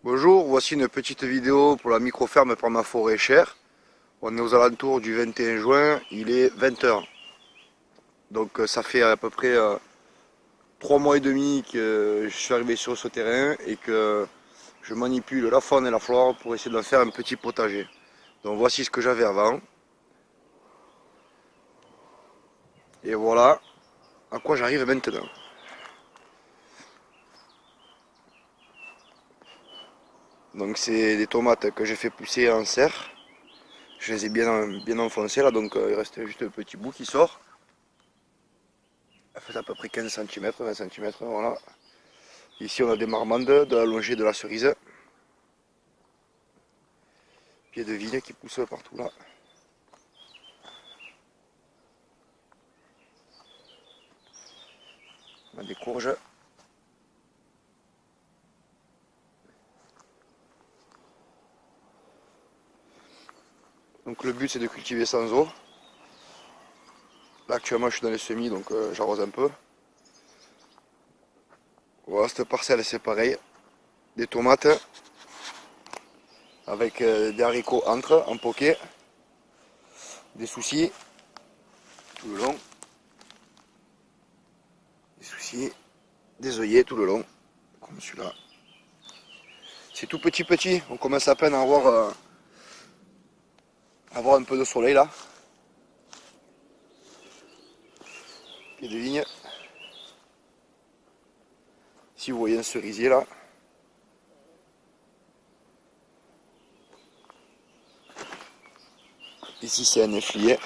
Bonjour, voici une petite vidéo pour la micro-ferme par ma forêt chère. On est aux alentours du 21 juin, il est 20 heures. Donc ça fait à peu près 3 mois et demi que je suis arrivé sur ce terrain et que je manipule la faune et la flore pour essayer de faire un petit potager. Donc voici ce que j'avais avant. Et voilà à quoi j'arrive maintenant. Donc c'est des tomates que j'ai fait pousser en serre. Je les ai bien enfoncées là, donc il reste juste un petit bout qui sort. Elle fait à peu près 15 cm, 20 cm, voilà. Ici on a des marmandes, de la longée, de la cerise. Pieds de vigne qui poussent partout là. On a des courges. Donc le but c'est de cultiver sans eau. Là actuellement je suis dans les semis donc j'arrose un peu. Voilà, cette parcelle c'est pareil. Des tomates avec des haricots entre en poquet. Des soucis tout le long. Des soucis, des œillets tout le long. Comme celui-là. C'est tout petit. On commence à peine à avoir un peu de soleil là. Pieds de vigne. Si vous voyez un cerisier là. Ici c'est un efflier.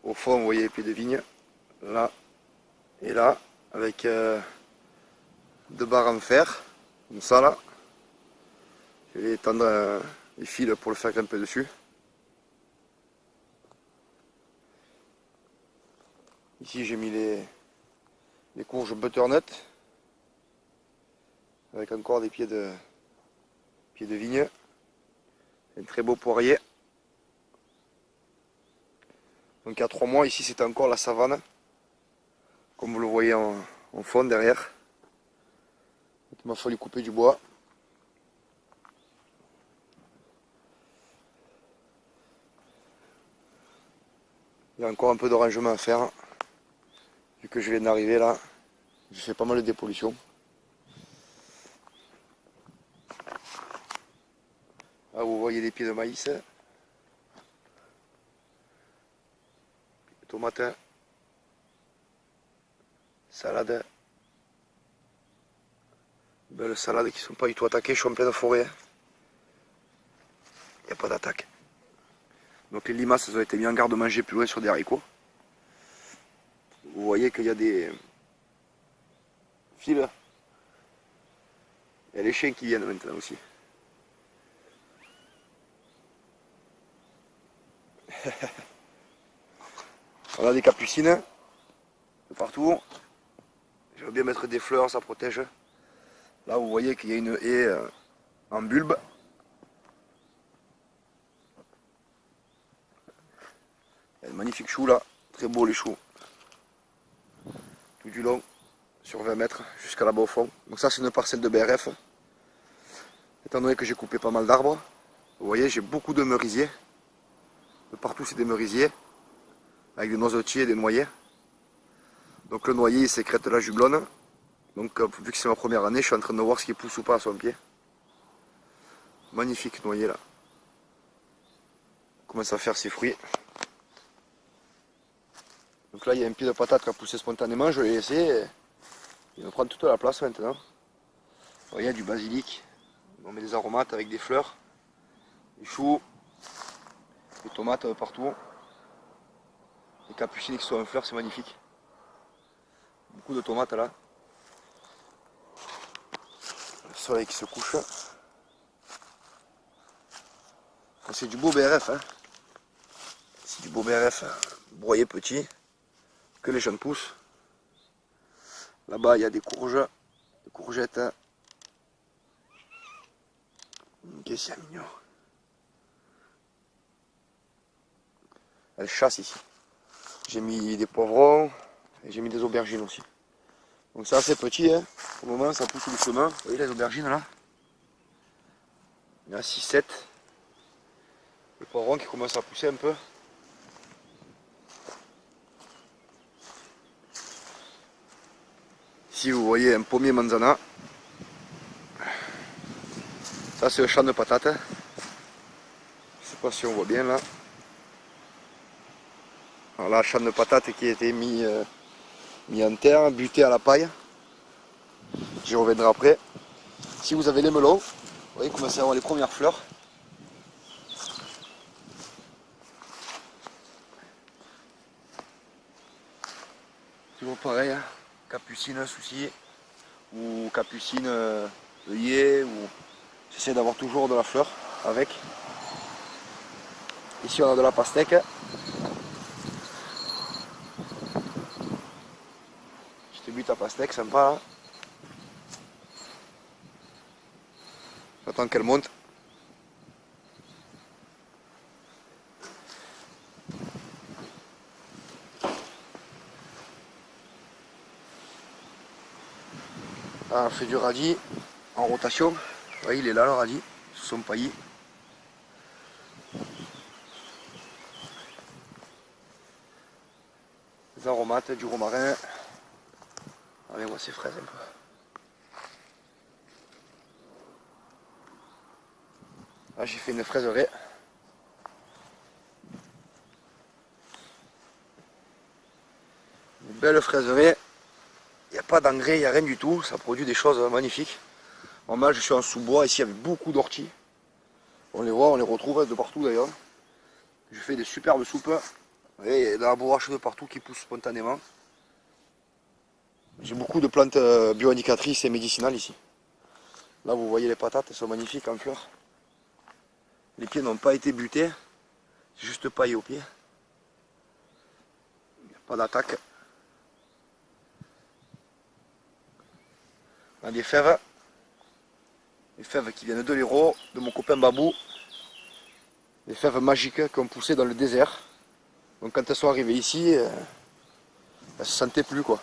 Au fond vous voyez les pieds de vigne. Là et là. Avec deux barres en fer. Comme ça là. Je vais étendre les fils pour le faire grimper dessus. Ici j'ai mis les courges butternut. Avec encore des pieds de vigne. Un très beau poirier. Donc il y a 3 mois, ici c'était encore la savane. Comme vous le voyez en fond derrière. Il m'a fallu couper du bois. Il y a encore un peu de rangement à faire. Vu que je viens d'arriver là, j'ai fait pas mal de dépollution. Là vous voyez les pieds de maïs. Tomates. Salade. Belles salades qui ne sont pas du tout attaquées, je suis en pleine forêt. Il n'y a pas d'attaque. Donc les limaces elles ont été mis en garde-manger plus loin sur des haricots. Vous voyez qu'il y a des fils. Il y a les chiens qui viennent maintenant aussi. On a des capucines de partout. Je veux bien mettre des fleurs, ça protège. Là vous voyez qu'il y a une haie en bulbe. Il y a de magnifiques choux là, très beaux les choux. Tout du long, sur 20 mètres, jusqu'à là-bas au fond. Donc ça c'est une parcelle de BRF. Étant donné que j'ai coupé pas mal d'arbres, vous voyez j'ai beaucoup de merisiers. De partout c'est des merisiers, avec des noisetiers et des noyers. Donc le noyer il sécrète la jublonne. Donc vu que c'est ma première année, je suis en train de voir ce qui pousse ou pas à son pied. Magnifique noyer là. On commence à faire ses fruits. Donc là il y a un pied de patate qui a poussé spontanément, je l'ai laissé. Il me prend toute la place maintenant. Vous voyez, il y a du basilic. On met des aromates avec des fleurs, des choux, des tomates partout. Les capucines qui sont en fleurs, c'est magnifique. Beaucoup de tomates là. Le soleil qui se couche. C'est du beau BRF. Hein. C'est du beau BRF. Broyé petit. Que les jeunes poussent. Là-bas, il y a des courges. Des courgettes. Qu'est-ce qu'il y a mignon. Elle chasse ici. J'ai mis des poivrons et j'ai mis des aubergines aussi. Donc c'est assez petit, hein. Au moment ça pousse doucement. Vous voyez les aubergines là? Il y en a 6-7. Les poivrons qui commencent à pousser un peu. Ici vous voyez un pommier manzana. Ça c'est le champ de patates. Je sais pas si on voit bien là. Alors là, champ de patates qui a été mis en terre, buté à la paille. J'y reviendrai après. Si vous avez les melons, vous voyez commencer à avoir les premières fleurs. Toujours pareil, hein. Capucine souci ou capucine œillet, ou j'essaie d'avoir toujours de la fleur avec. Ici on a de la pastèque. Petite butte à pastèque, sympa là. J'attends qu'elle monte. Ah, on fait du radis en rotation. Vous voyez, il est là le radis, sous son paillis. Des aromates, du romarin. Allez, moi ces fraises un peu. Là j'ai fait une fraiserie. Une belle fraiserie. Il n'y a pas d'engrais, il n'y a rien du tout. Ça produit des choses magnifiques. Moi je suis en sous-bois ici avec beaucoup d'orties. On les voit, on les retrouve de partout d'ailleurs. Je fais des superbes soupes. Vous voyez, il y a de la bourrache de partout qui pousse spontanément. J'ai beaucoup de plantes bioindicatrices et médicinales ici. Là vous voyez les patates, elles sont magnifiques en fleurs. Les pieds n'ont pas été butés, c'est juste paillé aux pieds. Il n'y a pas d'attaque. On a des fèves. Les fèves qui viennent de l'Hérault, de mon copain Babou. Des fèves magiques qui ont poussé dans le désert. Donc quand elles sont arrivées ici, elles ne se sentaient plus quoi.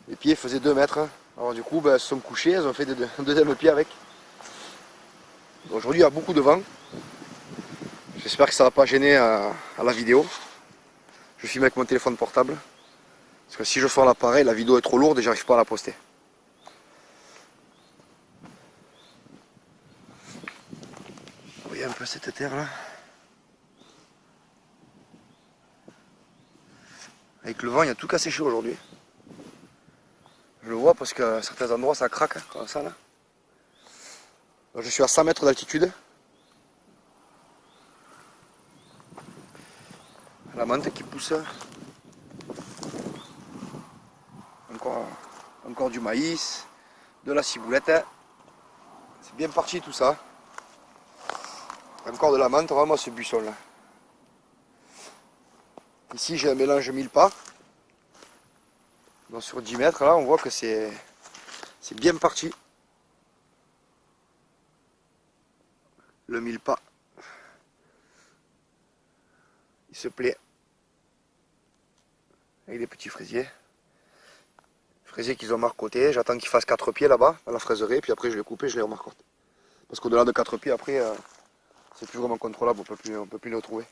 Les pieds faisaient 2 mètres. Alors du coup, elles se sont couchées, elles ont fait un deuxième pied avec. Aujourd'hui, il y a beaucoup de vent. J'espère que ça ne va pas gêner à la vidéo. Je filme avec mon téléphone portable. Parce que si je sors l'appareil, la vidéo est trop lourde et j'arrive pas à la poster. Vous voyez un peu cette terre là. Avec le vent, il y a tout qu'à sécher aujourd'hui. Je le vois parce qu'à certains endroits ça craque, comme ça là. Je suis à 100 mètres d'altitude. La menthe qui pousse. Encore du maïs, de la ciboulette. C'est bien parti tout ça. Encore de la menthe, vraiment ce buisson là. Ici j'ai un mélange mille-pas. Donc sur 10 mètres là on voit que c'est bien parti. Le mille-pas. Il se plaît. Avec des petits fraisiers. Fraisiers qu'ils ont marcotés. J'attends qu'ils fassent 4 pieds là-bas, dans la fraiserie, puis après je les coupe et je les remarcote. Parce qu'au-delà de 4 pieds après, c'est plus vraiment contrôlable, on peut plus les retrouver.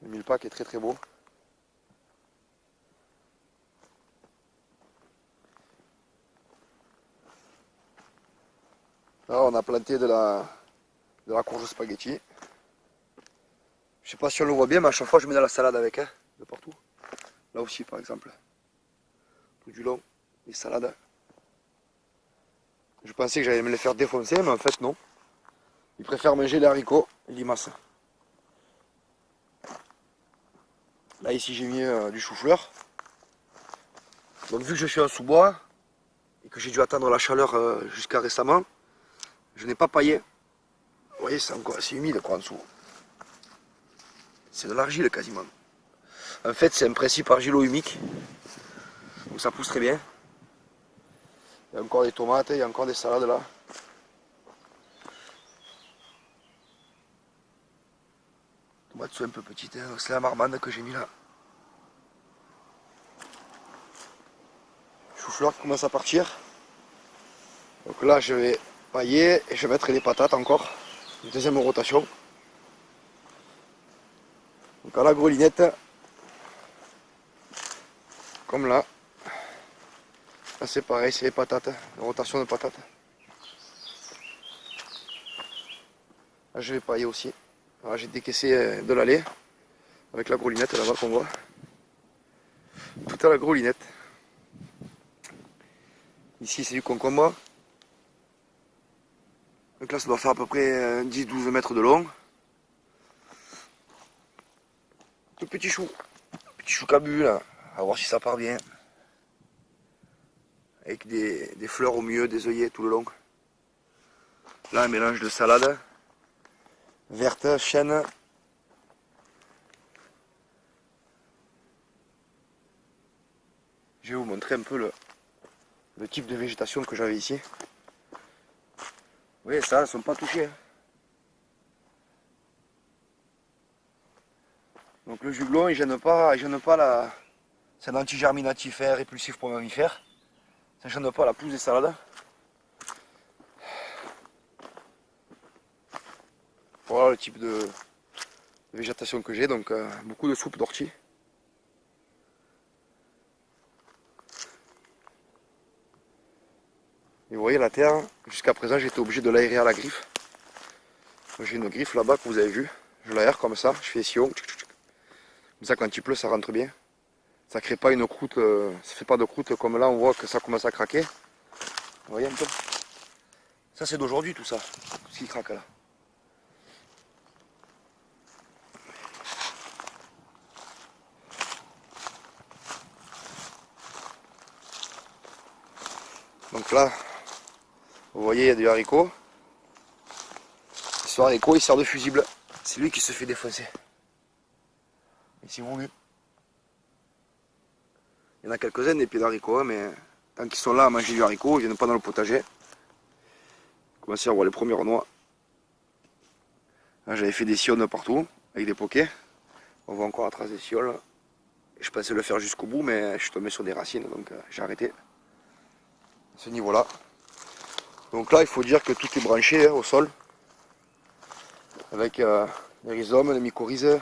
Le mille-pas qui est très très beau. Là on a planté de la courge spaghetti. Je sais pas si on le voit bien, mais à chaque fois je mets de la salade avec, hein, de partout. Là aussi par exemple. Tout du long, les salades. Je pensais que j'allais me les faire défoncer, mais en fait non. Ils préfèrent manger les haricots et les limaces. Là ici j'ai mis du chou-fleur. Donc vu que je suis en sous-bois et que j'ai dû attendre la chaleur jusqu'à récemment, je n'ai pas paillé. Vous voyez, c'est encore assez humide quoi en dessous. C'est de l'argile quasiment. En fait c'est un principe argilo-humique. Donc ça pousse très bien. Il y a encore des tomates, il y a encore des salades là. Matsu un peu petite, hein. C'est la marmande que j'ai mis là. Chou-fleur qui commence à partir. Donc là je vais pailler et je vais mettre les patates encore. Une deuxième rotation. Donc à la grelinette. Comme là. Là c'est pareil, c'est les patates. La rotation de patates. Là je vais pailler aussi. J'ai décaissé de la lait. Avec la grelinette là-bas qu'on voit. Tout à la grelinette. Ici c'est du concombre. Donc là ça doit faire à peu près 10-12 mètres de long. Tout petit chou. Petit chou cabu là. À voir si ça part bien. Avec des fleurs au milieu, des œillets tout le long. Là un mélange de salade. Verte, chêne. Je vais vous montrer un peu le type de végétation que j'avais ici. Vous voyez, ça, elles ne sont pas touchées. Hein. Donc le juglon, il gêne pas la... C'est un antigerminatifère répulsif pour mammifères. Ça ne gêne pas la pousse des salades. Voilà le type de végétation que j'ai, donc beaucoup de soupe d'ortie. Et vous voyez la terre, jusqu'à présent j'étais obligé de l'aérer à la griffe. J'ai une griffe là-bas que vous avez vu. Je l'aère comme ça, je fais sillon. Comme ça quand il pleut ça rentre bien. Ça crée pas une croûte, ça fait pas de croûte comme là on voit que ça commence à craquer. Vous voyez un peu? Ça c'est d'aujourd'hui tout ça, tout ce qui craque là. Donc là, vous voyez il y a du haricot. Ce haricot il sert de fusible. C'est lui qui se fait défoncer. Et c'est voulu. Il y en a quelques-uns des pieds d'haricots, mais tant qu'ils sont là à manger du haricot, ils ne viennent pas dans le potager. Commencez à voir les premières noix. Là j'avais fait des sioles partout, avec des poquets. On voit encore la trace des sioles. Je pensais le faire jusqu'au bout, mais je suis tombé sur des racines, donc j'ai arrêté. À ce niveau-là. Donc là, il faut dire que tout est branché au sol. Avec les rhizomes, les mycorhizes.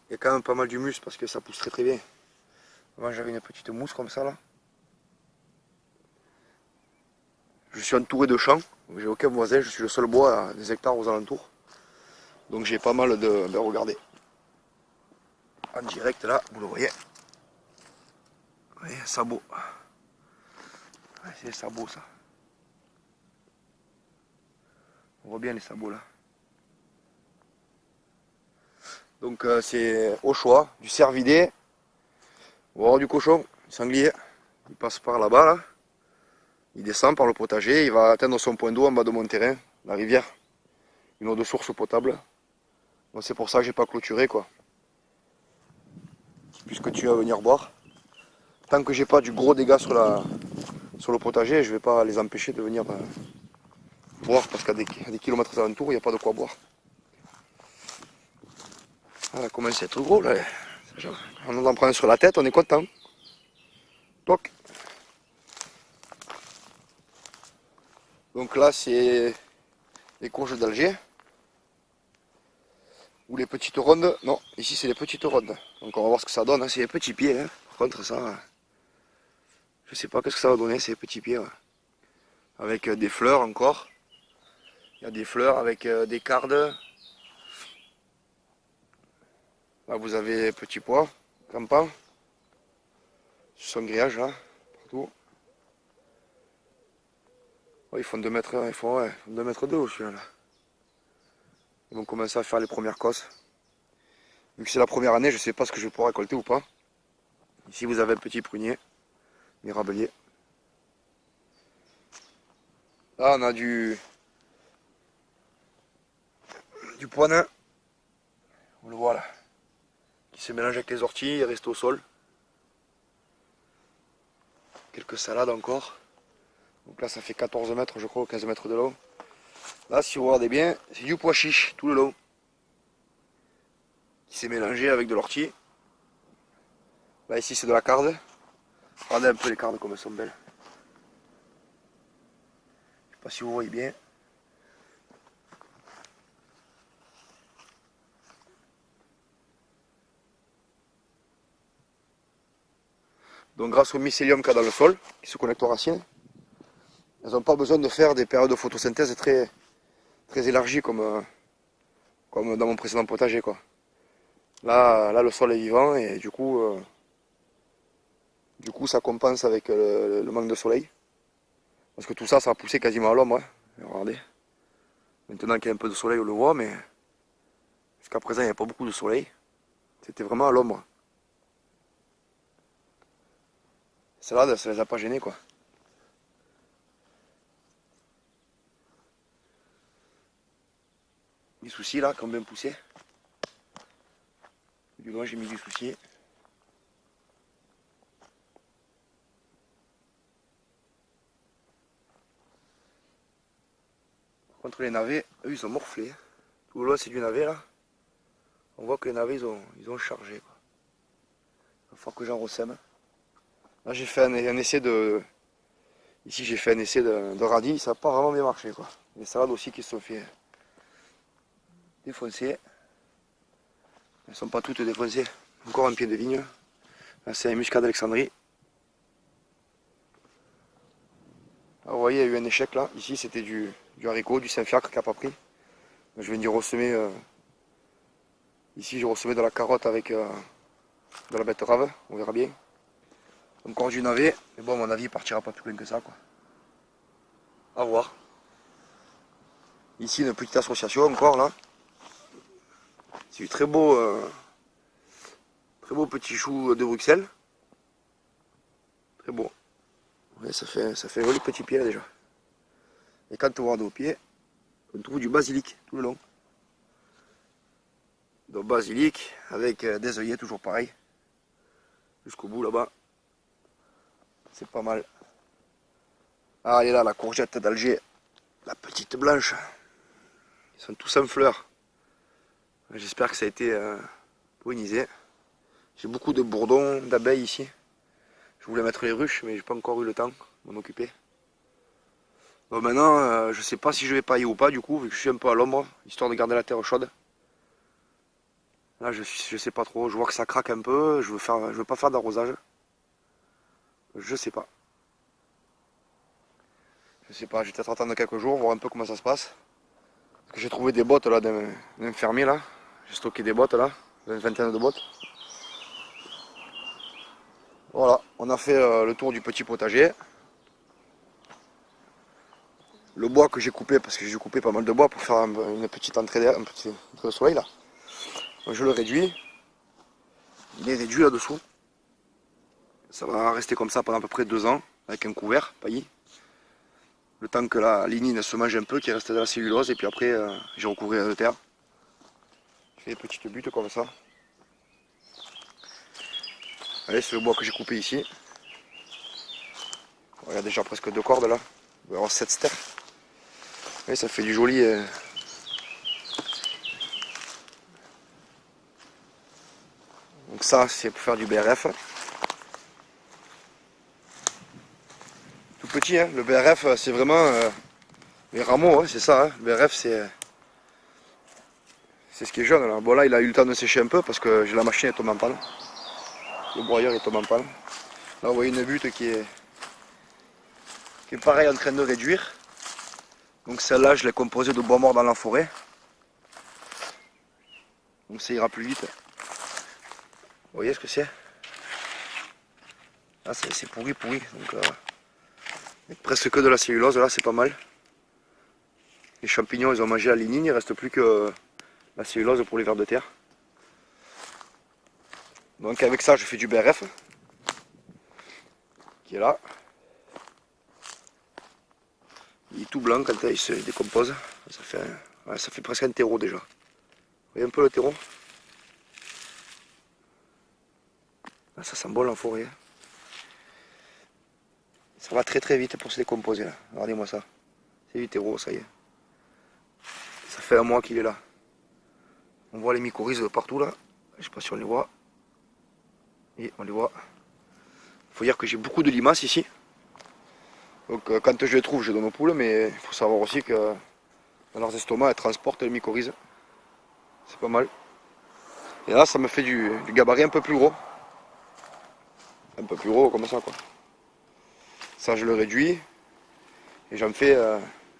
Il y a quand même pas mal d'humus parce que ça pousse très bien. Avant j'avais une petite mousse comme ça là. Je suis entouré de champs, j'ai aucun voisin, je suis le seul bois à des hectares aux alentours. Donc j'ai pas mal de regarder. En direct là, vous le voyez. Vous voyez, sabot. Ouais, c'est les sabots ça. On voit bien les sabots là. Donc c'est au choix, du cervidé, ou alors du cochon, du sanglier. Il passe par là-bas là. Il descend par le potager, il va atteindre son point d'eau en bas de mon terrain, la rivière. Une eau de source potable. Donc c'est pour ça que j'ai pas clôturé quoi. Puisque tu vas venir boire. Tant que j'ai pas du gros dégât sur le potager, je vais pas les empêcher de venir boire parce qu'à des kilomètres alentours, il n'y a pas de quoi boire. Ça commence à être gros là. On en prend sur la tête, on est content. Toc. Donc là c'est les courges d'Alger. Ou les petites rondes. Non, ici c'est les petites rondes. Donc on va voir ce que ça donne. Hein. C'est les petits pieds. Hein. Par contre ça, je sais pas qu'est-ce que ça va donner ces petits pieds. Ouais. Avec des fleurs encore. Il y a des fleurs avec des cardes. Là vous avez petits pois, campans. Ce sont grillages là, partout. Oh, ils font 2 mètres, ils font 2 mètres de haut celui-là. Ils vont commencer à faire les premières cosses. Vu que c'est la première année, je ne sais pas ce que je vais pouvoir récolter ou pas. Ici vous avez un petit prunier, mirabelier. Là on a du poinin, on le voit là, qui se mélange avec les orties et reste au sol. Quelques salades encore. Donc là ça fait 14 mètres je crois, 15 mètres de long. Là si vous regardez bien, c'est du pois chiche tout le long. Qui s'est mélangé avec de l'ortie. Là ici c'est de la carde. Regardez un peu les cardes comme elles sont belles. Je sais pas si vous voyez bien. Donc grâce au mycélium qu'il y a dans le sol, qui se connecte aux racines, elles n'ont pas besoin de faire des périodes de photosynthèse très élargies comme dans mon précédent potager, quoi. Là le sol est vivant et du coup ça compense avec le manque de soleil. Parce que tout ça, ça a poussé quasiment à l'ombre. Hein. Regardez. Maintenant qu'il y a un peu de soleil, on le voit, mais jusqu'à présent, il n'y a pas beaucoup de soleil. C'était vraiment à l'ombre. Celle-là, ça les a pas gênés, quoi. Les soucis, là, qui ont bien poussé. Du loin, j'ai mis du souci. Par contre, les navets, eux, ils sont morflés. Tout le long, c'est du navet, là. On voit que les navets, ils ont chargé, quoi. Il va falloir que j'en ressème. Là, j'ai fait un essai de... Ici, j'ai fait un essai de radis. Ça n'a pas vraiment bien marché, quoi. Les salades aussi qui se sont fait défoncer. Elles ne sont pas toutes défoncées. Encore un pied de vigne. Là, c'est un muscat d'Alexandrie. Vous voyez, il y a eu un échec là. Ici, c'était du haricot, du Saint-Fiacre qui n'a pas pris. Je viens d'y ressemer. Ici, j'ai ressemé de la carotte avec de la betterave. On verra bien. Encore du navet. Mais bon, à mon avis, il partira pas plus loin que ça, quoi. À voir. Ici, une petite association encore là. C'est du très beau petit chou de Bruxelles. Très beau. Ouais, ça fait un joli petit pied là déjà. Et quand on regarde au pied, on trouve du basilic tout le long. Donc basilic avec des œillets toujours pareil. Jusqu'au bout là-bas. C'est pas mal. Ah, elle est là, la courgette d'Alger. La petite blanche. Ils sont tous en fleurs. J'espère que ça a été pollinisé. J'ai beaucoup de bourdons, d'abeilles ici. Je voulais mettre les ruches, mais j'ai pas encore eu le temps de m'en occuper. Bon, maintenant, je sais pas si je vais pailler ou pas, du coup, vu que je suis un peu à l'ombre, histoire de garder la terre chaude. Là, je sais pas trop. Je vois que ça craque un peu. Je veux pas faire d'arrosage. Je sais pas. Je sais pas. Je vais peut-être attendre quelques jours, voir un peu comment ça se passe. Parce que j'ai trouvé des bottes là d'un fermier là. J'ai stocké des bottes là, une vingtaine de bottes. Voilà, on a fait le tour du petit potager. Le bois que j'ai coupé, parce que j'ai coupé pas mal de bois pour faire une petite entrée d'air, un petit entrée de soleil là. Donc je le réduis. Il est réduit là-dessous. Ça va rester comme ça pendant à peu près 2 ans, avec un couvert paillis. Le temps que la lignine se mange un peu, qu'il reste de la cellulose, et puis après j'ai recouvert de terre. Je fais des petites buttes comme ça. Allez, c'est le bois que j'ai coupé ici. Il y a déjà presque 2 cordes là. Il va y avoir 7 stères. Et ça fait du joli. Donc ça, c'est pour faire du BRF. Tout petit, hein. Le BRF, c'est vraiment les rameaux, hein, c'est ça. Hein. Le BRF, c'est ce qui est jaune là. Bon là, il a eu le temps de sécher un peu parce que la machine est tombée en panne. Le broyeur est tombé en panne. Là, vous voyez une butte qui est pareil en train de réduire. Donc celle-là, je l'ai composée de bois mort dans la forêt. Donc ça ira plus vite. Vous voyez ce que c'est? Là, c'est pourri. Donc, presque que de la cellulose, là, c'est pas mal. Les champignons, ils ont mangé la lignine, il ne reste plus que la cellulose pour les vers de terre. Donc avec ça, je fais du BRF, qui est là. Il est tout blanc quand il se décompose. Ça fait presque un terreau déjà. Vous voyez un peu le terreau? Ah, ça sent bon la forêt. Ça va très très vite pour se décomposer là. Regardez-moi ça. C'est du terreau, ça y est. Ça fait un mois qu'il est là. On voit les mycorhizes de partout là. Je sais pas si on les voit. Et on les voit. Il faut dire que j'ai beaucoup de limaces ici. Donc quand je les trouve, je donne aux poules, mais il faut savoir aussi que dans leurs estomacs, elles transportent les mycorhizes. C'est pas mal. Et là, ça me fait du gabarit un peu plus gros. Un peu plus gros comme ça quoi. Ça, je le réduis. Et j'en fais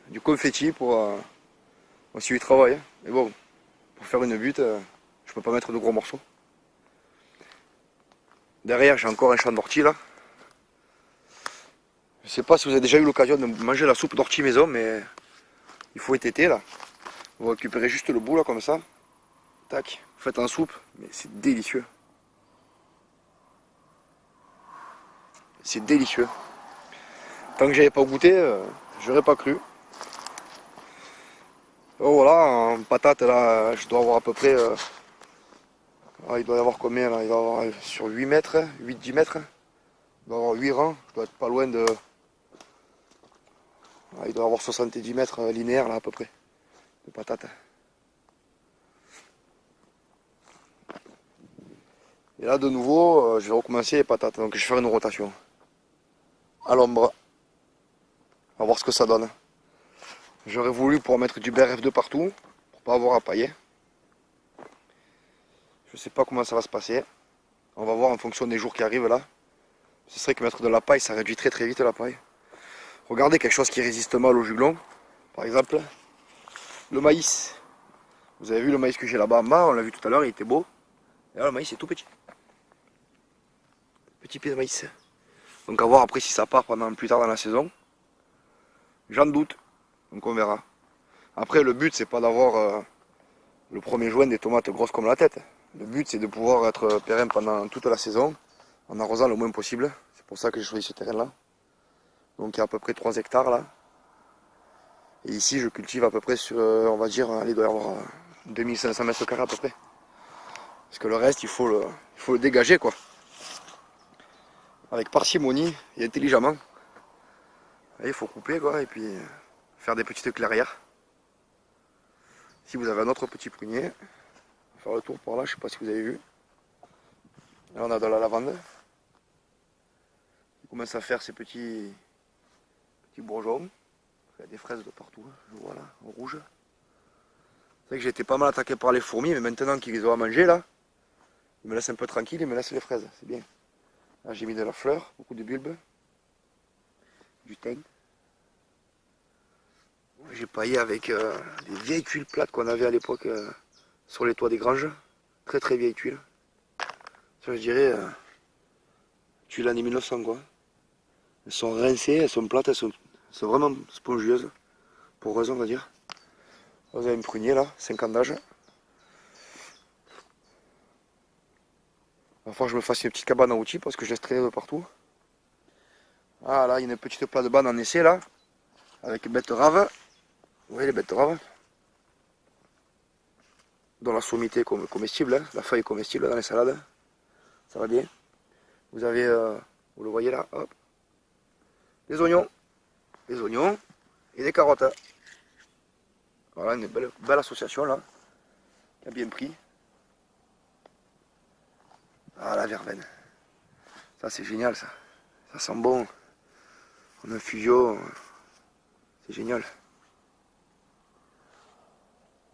du confetti pour aussi du travail. Mais bon, pour faire une butte, je peux pas mettre de gros morceaux. Derrière, j'ai encore un champ d'ortie là. Je sais pas si vous avez déjà eu l'occasion de manger la soupe d'ortie maison, mais il faut étêter là. Vous récupérez juste le bout là comme ça. Tac, vous faites en soupe, mais c'est délicieux. C'est délicieux. Tant que j'avais pas goûté, j'aurais pas cru. Oh voilà, en patate là, je dois avoir à peu près... il doit y avoir combien là? Il doit y avoir sur 8 mètres, 8-10 mètres. Il doit y avoir 8 rangs, je dois être pas loin de... il doit y avoir 70 mètres linéaires là à peu près, de patates. Et là de nouveau, je vais recommencer les patates, donc je vais faire une rotation. À l'ombre. On va voir ce que ça donne. J'aurais voulu pouvoir mettre du BRF2 partout, pour pas avoir à pailler. Je sais pas comment ça va se passer. On va voir en fonction des jours qui arrivent là. Ce serait que mettre de la paille, ça réduit très très vite la paille. Regardez quelque chose qui résiste mal au juglon. Par exemple, le maïs. Vous avez vu le maïs que j'ai là-bas en bas, on l'a vu tout à l'heure, il était beau. Et là le maïs est tout petit. Petit pied de maïs. Donc à voir après si ça part pendant plus tard dans la saison. J'en doute. Donc on verra. Après le but c'est pas d'avoir le premier juin des tomates grosses comme la tête. Le but c'est de pouvoir être pérenne pendant toute la saison en arrosant le moins possible. C'est pour ça que j'ai choisi ce terrain là. Donc il y a à peu près 3 hectares là. Et ici je cultive à peu près sur, on va dire, allez, il doit y avoir 2500 mètres carrés à peu près. Parce que le reste il faut le dégager quoi. Avec parcimonie et intelligemment. Et il faut couper quoi et puis faire des petites clairières. Si vous avez un autre petit prunier, on va faire le tour par là, je sais pas si vous avez vu. Là on a de la lavande. On commence à faire ces petits bourgeons. Il y a des fraises de partout, je vois là, en rouge. C'est vrai que j'ai été pas mal attaqué par les fourmis, mais maintenant qu'ils les ont à manger là, ils me laissent un peu tranquille, ils me laissent les fraises, c'est bien. Là j'ai mis de la fleur, beaucoup de bulbes, du thym. J'ai paillé avec des vieilles tuiles plates qu'on avait à l'époque sur les toits des granges. Très très vieilles tuiles. Ça je dirais tuiles années 1900 quoi. Elles sont rincées, elles sont plates, elles sont vraiment spongieuses. Poreuses on va dire. Là, vous avez une prunier là, 5 ans d'âge. Il va falloir que je me fasse une petite cabane à outils parce que je laisse traîner de partout. Ah là il y a une petite plate de banane en essai là. Avec betterave. Vous voyez les betteraves, dont la sommité est comestible, hein, la feuille est comestible dans les salades, ça va bien. Vous avez, vous le voyez là, hop, des oignons et des carottes. Voilà une belle association là, qui a bien pris. Ah la verveine, ça c'est génial ça, ça sent bon, en infusion, c'est génial.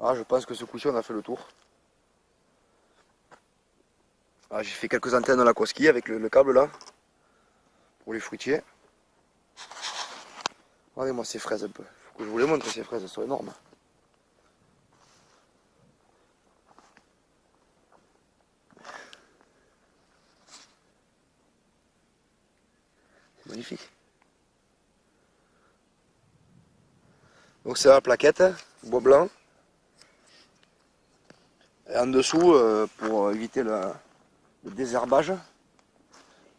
Ah, je pense que ce coup-ci on a fait le tour. Ah, j'ai fait quelques antennes à la Koski avec le câble là, pour les fruitiers. Regardez-moi ces fraises un peu, faut que je vous les montre ces fraises, elles sont énormes. C'est magnifique. Donc c'est la plaquette, bois blanc. Et en dessous, pour éviter le désherbage,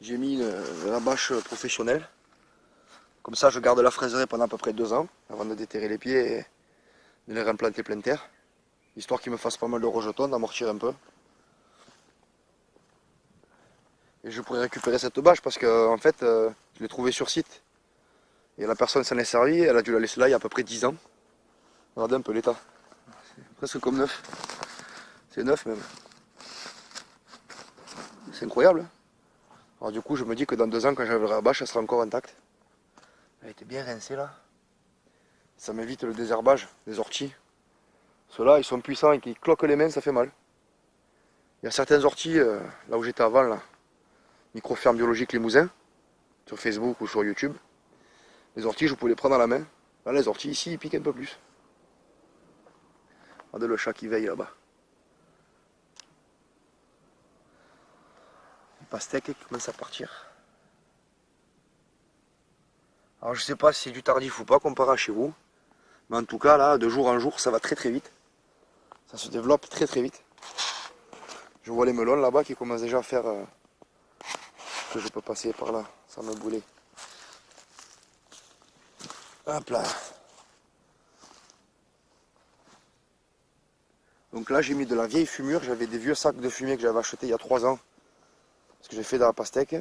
j'ai mis la bâche professionnelle. Comme ça je garde la fraiserie pendant à peu près 2 ans, avant de déterrer les pieds et de les réimplanter plein terre. Histoire qu'ils me fassent pas mal de rejetons, d'amortir un peu. Et je pourrais récupérer cette bâche parce que en fait je l'ai trouvée sur site. Et la personne s'en est servie, elle a dû la laisser là il y a à peu près 10 ans. Regardez un peu l'état. C'est presque comme neuf. C'est neuf même. C'est incroyable. Alors du coup je me dis que dans 2 ans quand j'enlèverai la bâche elle sera encore intacte. Elle était bien rincée là. Ça m'évite le désherbage des orties. Ceux-là ils sont puissants et qui cloquent les mains, ça fait mal. Il y a certaines orties, là où j'étais avant, là, Microferme biologique Limousin, sur Facebook ou sur YouTube. Les orties, je pouvais les prendre à la main. Là, les orties, ici, ils piquent un peu plus. Regardez le chat qui veille là-bas. Les pastèques qui commencent à partir. Alors, je sais pas si c'est du tardif ou pas comparé à chez vous. Mais en tout cas, là, de jour en jour, ça va très très vite. Ça se développe très très vite. Je vois les melons là-bas qui commencent déjà à faire que je peux passer par là sans me brûler. Hop là. Donc là j'ai mis de la vieille fumure, j'avais des vieux sacs de fumier que j'avais acheté il y a 3 ans. Ce que j'ai fait dans la pastèque. Je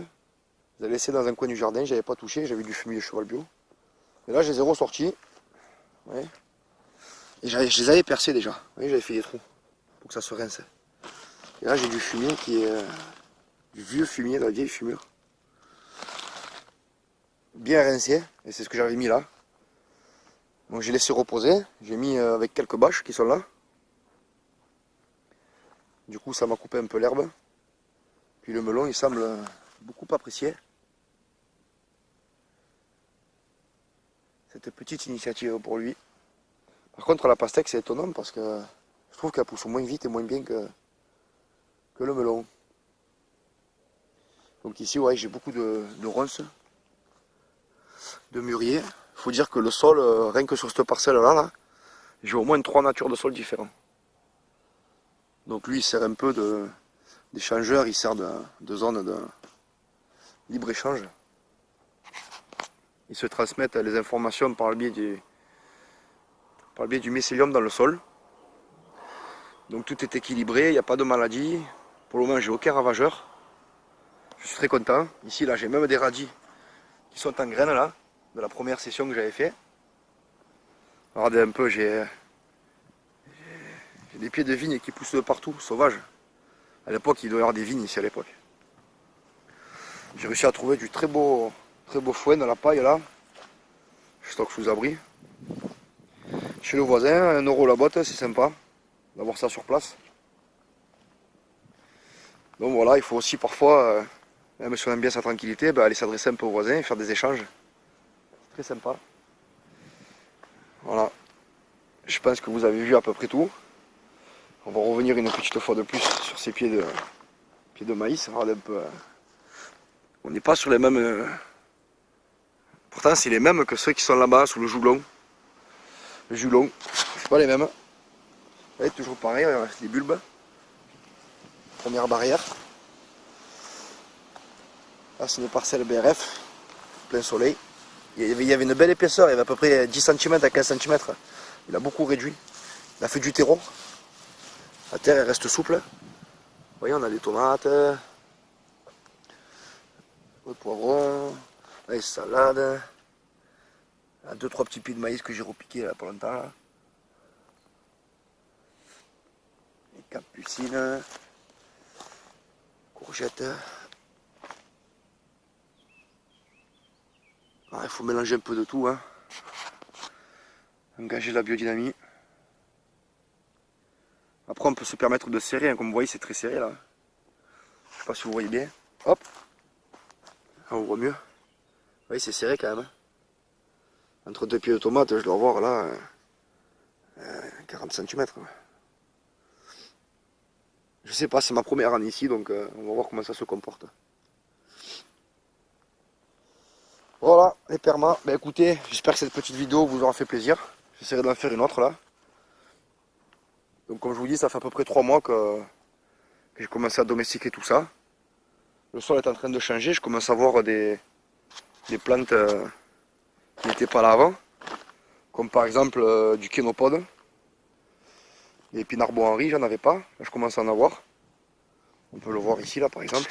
les ai laissés dans un coin du jardin, j'avais pas touché, j'avais du fumier de cheval bio. Et là j'ai zéro sorti. Ouais. Et je les avais percés déjà. Oui, j'avais fait des trous pour que ça se rince. Et là j'ai du fumier qui est du vieux fumier, de la vieille fumure. Bien rincé, et c'est ce que j'avais mis là. Donc j'ai laissé reposer, j'ai mis avec quelques bâches qui sont là. Du coup ça m'a coupé un peu l'herbe. Puis le melon il semble beaucoup apprécié cette petite initiative pour lui. Par contre la pastèque c'est étonnant parce que je trouve qu'elle pousse moins vite et moins bien que le melon. Donc ici ouais j'ai beaucoup de ronces, de mûriers. Il faut dire que le sol, rien que sur cette parcelle là, j'ai au moins 3 natures de sol différents. Donc lui il sert un peu d'échangeur, il sert de zone de libre-échange. Ils se transmettent les informations par le biais du mycélium dans le sol. Donc tout est équilibré, il n'y a pas de maladie. Pour le moment j'ai aucun ravageur. Je suis très content. Ici là j'ai même des radis qui sont en graines là, de la première session que j'avais fait. Regardez un peu, j'ai des pieds de vigne qui poussent de partout, sauvages. À l'époque il doit y avoir des vignes ici à l'époque. J'ai réussi à trouver du très beau foin dans la paille là. Je stocke sous abri. Chez le voisin, 1 € la boîte, c'est sympa d'avoir ça sur place. Donc voilà, il faut aussi parfois, même si on aime bien sa tranquillité, aller s'adresser un peu aux voisins et faire des échanges. C'est très sympa. Voilà. Je pense que vous avez vu à peu près tout. On va revenir une petite fois de plus sur ces pieds de maïs. Regardez un peu. On n'est pas sur les mêmes. Pourtant, c'est les mêmes que ceux qui sont là-bas sous le joulon. Le julon, c'est pas les mêmes. Vous voyez, toujours pareil, les bulbes. Première barrière. Là, c'est une parcelle BRF, plein soleil. Il y avait une belle épaisseur, il y avait à peu près 10 cm à 15 cm. Il a beaucoup réduit. Il a fait du terreau. La terre elle reste souple. Vous voyez, on a des tomates, le poivron, les salades. 2-3 petits pieds de maïs que j'ai repiqués là, pas longtemps. Là. Les capucines, courgettes. Il faut mélanger un peu de tout. Hein. Engager la biodynamie. Après on peut se permettre de serrer, hein. Comme vous voyez c'est très serré là. Je sais pas si vous voyez bien. Hop. Là, on voit mieux. Vous voyez c'est serré quand même. Entre 2 pieds de tomates, je dois voir là 40 cm. Je sais pas, c'est ma première année ici, donc on va voir comment ça se comporte. Voilà, les permas. Ben écoutez, j'espère que cette petite vidéo vous aura fait plaisir. J'essaierai d'en faire une autre là. Donc comme je vous dis, ça fait à peu près 3 mois que j'ai commencé à domestiquer tout ça. Le sol est en train de changer, je commence à voir des plantes qui n'étaient pas là avant, comme par exemple du kénopode. Les épinards Henri, j'en avais pas, là je commence à en avoir. On peut le voir ici là par exemple.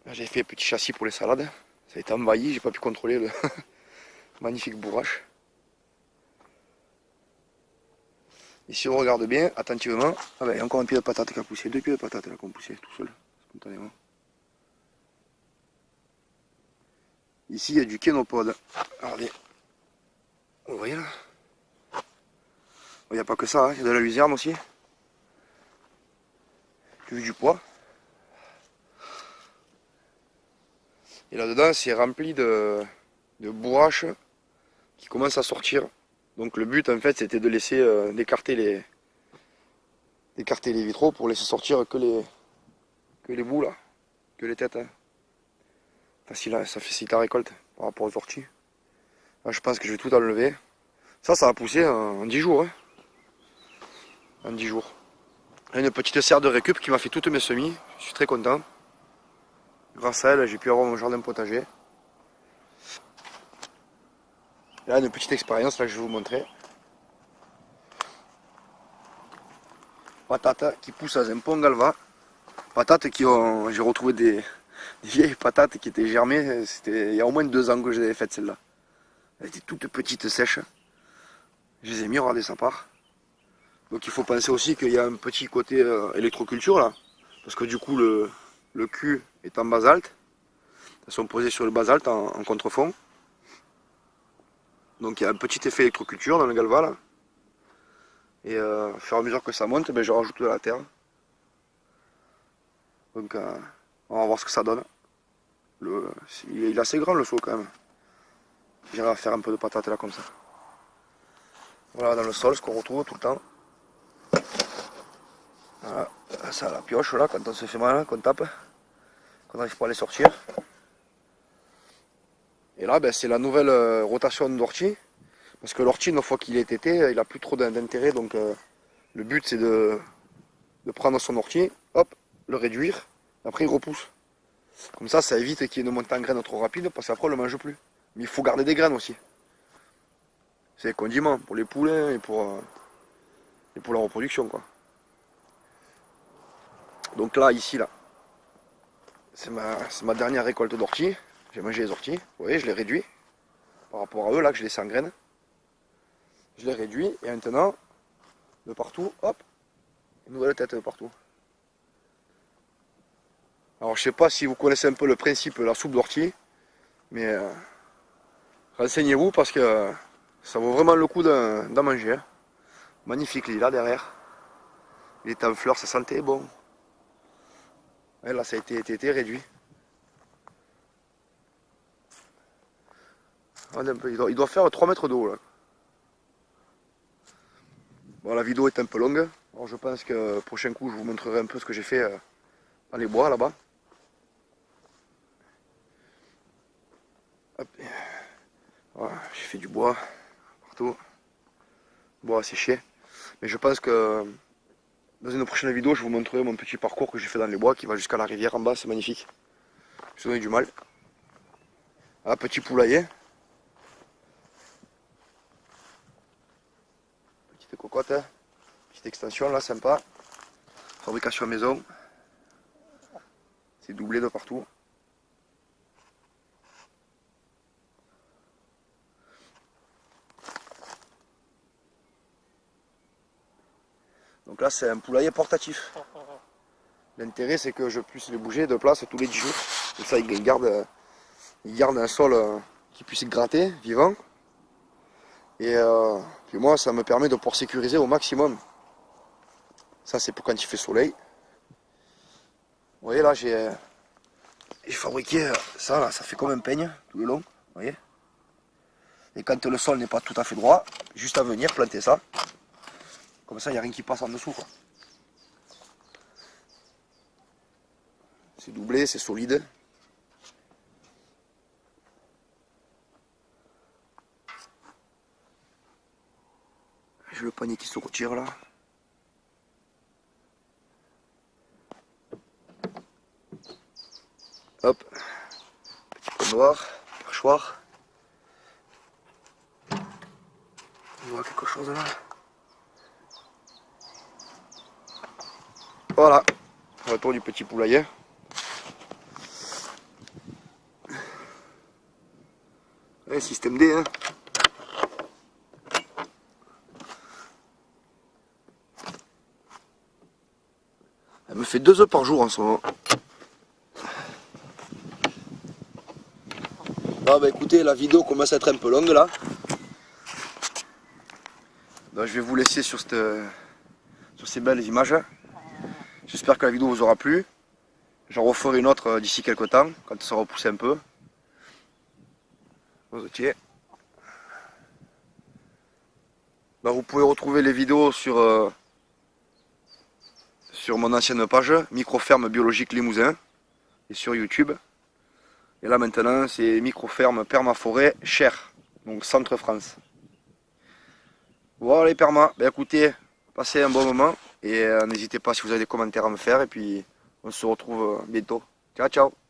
J'ai fait petit châssis pour les salades, ça a été envahi, j'ai pas pu contrôler le magnifique bourrache. Et si on regarde bien, attentivement, ah ben, il y a encore un pied de patate qui a poussé, deux pieds de patate là qui ont poussé tout seul, spontanément. Ici il y a du kénopode. Regardez, vous voyez là? Il n'y a pas que ça, hein. Il y a de la luzerne aussi. J'ai vu du pois. Et là-dedans, c'est rempli de bourraches qui commencent à sortir. Donc le but, en fait, c'était de laisser d'écarter les vitraux pour laisser sortir que les bouts, là. Que les têtes. Hein. Facile, ça facilite la récolte par rapport aux orties. Là, je pense que je vais tout enlever. Ça va pousser en 10 jours. Hein. En 10 jours. Là, une petite serre de récup qui m'a fait toutes mes semis. Je suis très content. Grâce à elle, j'ai pu avoir mon jardin potager. Et là, une petite expérience là, que je vais vous montrer. Patates qui poussent à un pont galva. Patates qui ont. J'ai retrouvé des vieilles patates qui étaient germées. C'était il y a au moins 2 ans que je les avais faites celles-là. Elles étaient toutes petites, sèches. Je les ai mis, regardez, ça part. Donc il faut penser aussi qu'il y a un petit côté électroculture là. Parce que du coup le cul est en basalte. Elles sont posées sur le basalte en contrefond. Donc il y a un petit effet électroculture dans le galva là. Et au fur et à mesure que ça monte, ben, je rajoute de la terre. Donc on va voir ce que ça donne. Il est assez grand le seau quand même. J'irai faire un peu de patates là comme ça. Voilà dans le sol ce qu'on retrouve tout le temps. Voilà, ça la pioche là quand on se fait mal, qu'on tape, qu'on n'arrive pas à les sortir. Et là ben, c'est la nouvelle rotation d'ortie. Parce que l'ortie une fois qu'il est tété, il n'a plus trop d'intérêt. Donc le but c'est de prendre son ortie, hop, le réduire, après il repousse. Comme ça évite qu'il y ait une montée en graines trop rapide parce qu'après on ne le mange plus. Mais il faut garder des graines aussi. C'est des condiments pour les poulets et pour la reproduction quoi. Donc là, ici, là, c'est ma dernière récolte d'ortie. J'ai mangé les orties, vous voyez, je les réduis. Par rapport à eux, là, que je laisse en graines. Je les réduis, et maintenant, de partout, hop, une nouvelle tête de partout. Alors, je sais pas si vous connaissez un peu le principe de la soupe d'ortie, mais renseignez-vous parce que ça vaut vraiment le coup d'en manger. Hein. Magnifique lit, là, derrière. Il était en fleurs, ça sentait bon. Et là, ça a été réduit. Il doit faire 3 mètres d'eau là. Bon, la vidéo est un peu longue. Alors je pense que prochain coup je vous montrerai un peu ce que j'ai fait dans les bois là-bas. Voilà, j'ai fait du bois partout. Bois à sécher. Mais je pense que dans une prochaine vidéo je vous montrerai mon petit parcours que j'ai fait dans les bois qui va jusqu'à la rivière en bas, c'est magnifique. Je me suis donné du mal. Ah, petit poulailler. Petite cocotte, hein. Petite extension là, sympa. Fabrication maison. C'est doublé de partout. Donc là c'est un poulailler portatif. L'intérêt c'est que je puisse les bouger de place tous les 10 jours. Et ça il garde un sol qui puisse gratter, vivant. Et puis moi ça me permet de pouvoir sécuriser au maximum. Ça c'est pour quand il fait soleil. Vous voyez là j'ai fabriqué ça là, ça fait comme un peigne tout le long. Vous voyez. Et quand le sol n'est pas tout à fait droit, juste à venir planter ça. Comme ça il n'y a rien qui passe en dessous. C'est doublé, c'est solide. J'ai le panier qui se retire là. Hop. noir, perchoir. On voit quelque chose là. Voilà, retour du petit poulailler. Ouais, système D, hein. Elle me fait 2 œufs par jour en ce moment. Ah bah écoutez, la vidéo commence à être un peu longue là. Donc, je vais vous laisser sur ces belles images. J'espère que la vidéo vous aura plu. J'en referai une autre d'ici quelques temps, quand ça sera repoussé un peu. Ok. Bah, vous pouvez retrouver les vidéos sur mon ancienne page, Microferme Biologique Limousin, et sur YouTube. Et là maintenant, c'est Microferme Permaforêt Cher, donc Centre France. Voilà les permas, bah, écoutez, passez un bon moment, et n'hésitez pas si vous avez des commentaires à me faire, et puis on se retrouve bientôt. Ciao ciao.